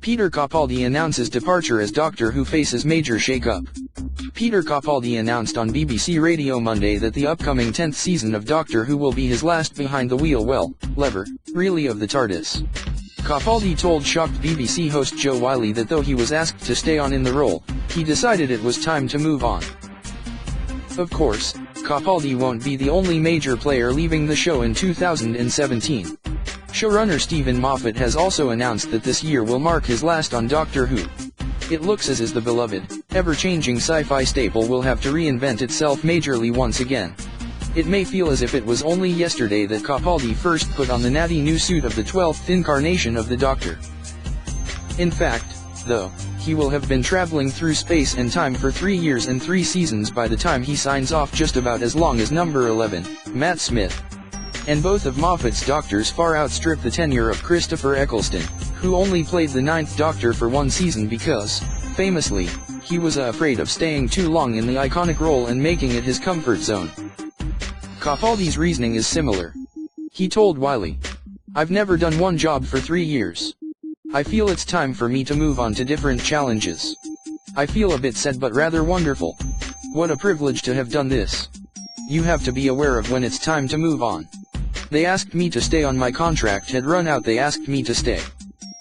Peter Capaldi announces departure as Doctor Who faces major shake-up. Peter Capaldi announced on BBC Radio Monday that the upcoming 10th season of Doctor Who will be his last behind the wheel really of the TARDIS. Capaldi told shocked BBC host Joe Wiley that though he was asked to stay on in the role, he decided it was time to move on. Of course, Capaldi won't be the only major player leaving the show in 2017. Showrunner Stephen Moffat has also announced that this year will mark his last on Doctor Who. It looks as the beloved, ever-changing sci-fi staple will have to reinvent itself majorly once again. It may feel as if it was only yesterday that Capaldi first put on the natty new suit of the 12th incarnation of the Doctor. In fact, though, he will have been traveling through space and time for 3 years and 3 seasons by the time he signs off, just about as long as number 11, Matt Smith. And both of Moffat's Doctors far outstrip the tenure of Christopher Eccleston, who only played the 9th Doctor for 1 season because, famously, he was afraid of staying too long in the iconic role and making it his comfort zone. Capaldi's reasoning is similar. He told Wiley, "I've never done one job for 3 years. I feel it's time for me to move on to different challenges. I feel a bit sad but rather wonderful. What a privilege to have done this. You have to be aware of when it's time to move on. They asked me to stay on, my contract had run out, they asked me to stay.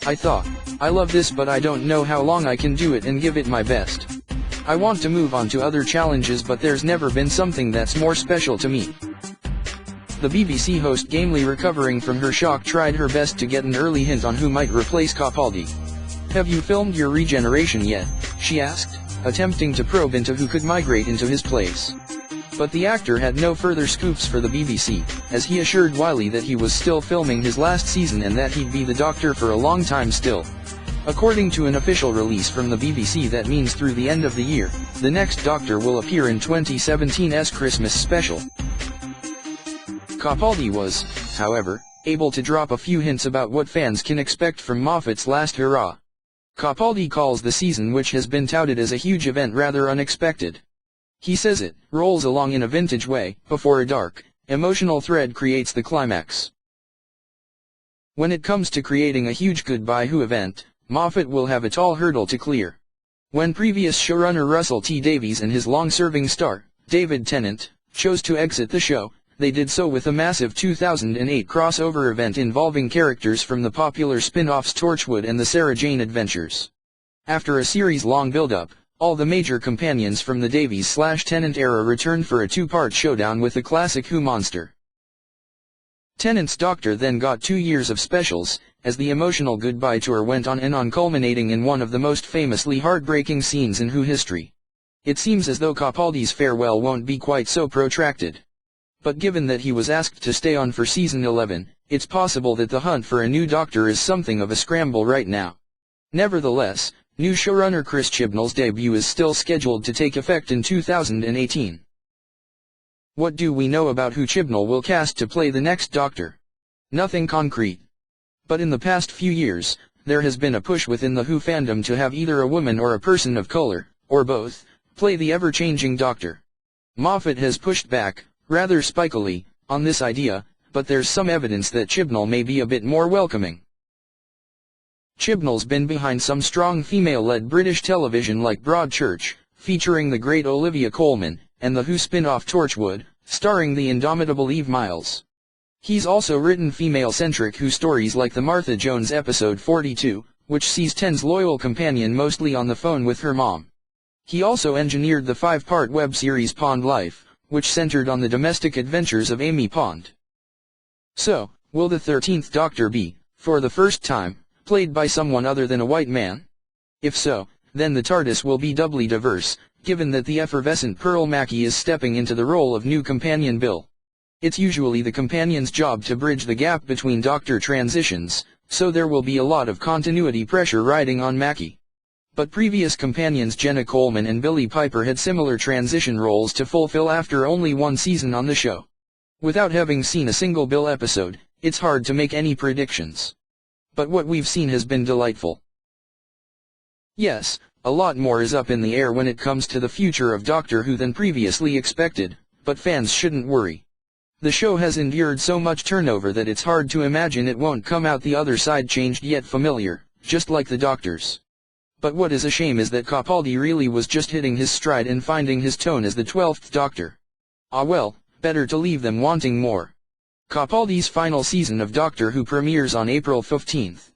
I thought, I love this but I don't know how long I can do it and give it my best. I want to move on to other challenges, but there's never been something that's more special to me." The BBC host, gamely recovering from her shock, tried her best to get an early hint on who might replace Capaldi. "Have you filmed your regeneration yet?" she asked, attempting to probe into who could migrate into his place. But the actor had no further scoops for the BBC, as he assured Wiley that he was still filming his last season and that he'd be the Doctor for a long time still. According to an official release from the BBC, that means through the end of the year, the next Doctor will appear in 2017's Christmas special. Capaldi was, however, able to drop a few hints about what fans can expect from Moffat's last hurrah. Capaldi calls the season, which has been touted as a huge event, rather unexpected. He says it rolls along in a vintage way, before a dark, emotional thread creates the climax. When it comes to creating a huge Goodbye Who event, Moffat will have a tall hurdle to clear. When previous showrunner Russell T Davies and his long-serving star, David Tennant, chose to exit the show, they did so with a massive 2008 crossover event involving characters from the popular spin-offs Torchwood and the Sarah Jane Adventures. After a series-long build-up, all the major companions from the Davies/Tennant era returned for a 2-part showdown with the classic Who monster. Tennant's Doctor then got 2 years of specials, as the emotional goodbye tour went on and on, culminating in one of the most famously heartbreaking scenes in Who history. It seems as though Capaldi's farewell won't be quite so protracted. But given that he was asked to stay on for season 11, it's possible that the hunt for a new Doctor is something of a scramble right now. Nevertheless, new showrunner Chris Chibnall's debut is still scheduled to take effect in 2018. What do we know about who Chibnall will cast to play the next Doctor? Nothing concrete. But in the past few years, there has been a push within the Who fandom to have either a woman or a person of color, or both, play the ever-changing Doctor. Moffat has pushed back, rather spikily, on this idea, but there's some evidence that Chibnall may be a bit more welcoming. Chibnall's been behind some strong female-led British television like Broadchurch, featuring the great Olivia Colman, and the Who spin-off Torchwood, starring the indomitable Eve Miles. He's also written female-centric Who stories like the Martha Jones episode 42, which sees Ten's loyal companion mostly on the phone with her mom. He also engineered the 5-part web series Pond Life, which centered on the domestic adventures of Amy Pond. So, will the 13th Doctor be, for the first time, played by someone other than a white man? If so, then the TARDIS will be doubly diverse, given that the effervescent Pearl Mackie is stepping into the role of new companion Bill. It's usually the companion's job to bridge the gap between Doctor transitions, so there will be a lot of continuity pressure riding on Mackie. But previous companions Jenna Coleman and Billie Piper had similar transition roles to fulfill after only 1 season on the show. Without having seen a single Bill episode, it's hard to make any predictions. But what we've seen has been delightful. Yes, a lot more is up in the air when it comes to the future of Doctor Who than previously expected, but fans shouldn't worry. The show has endured so much turnover that it's hard to imagine it won't come out the other side changed yet familiar, just like the Doctors. But what is a shame is that Capaldi really was just hitting his stride and finding his tone as the 12th Doctor. Ah well, better to leave them wanting more. Capaldi's final season of Doctor Who premieres on April 15th.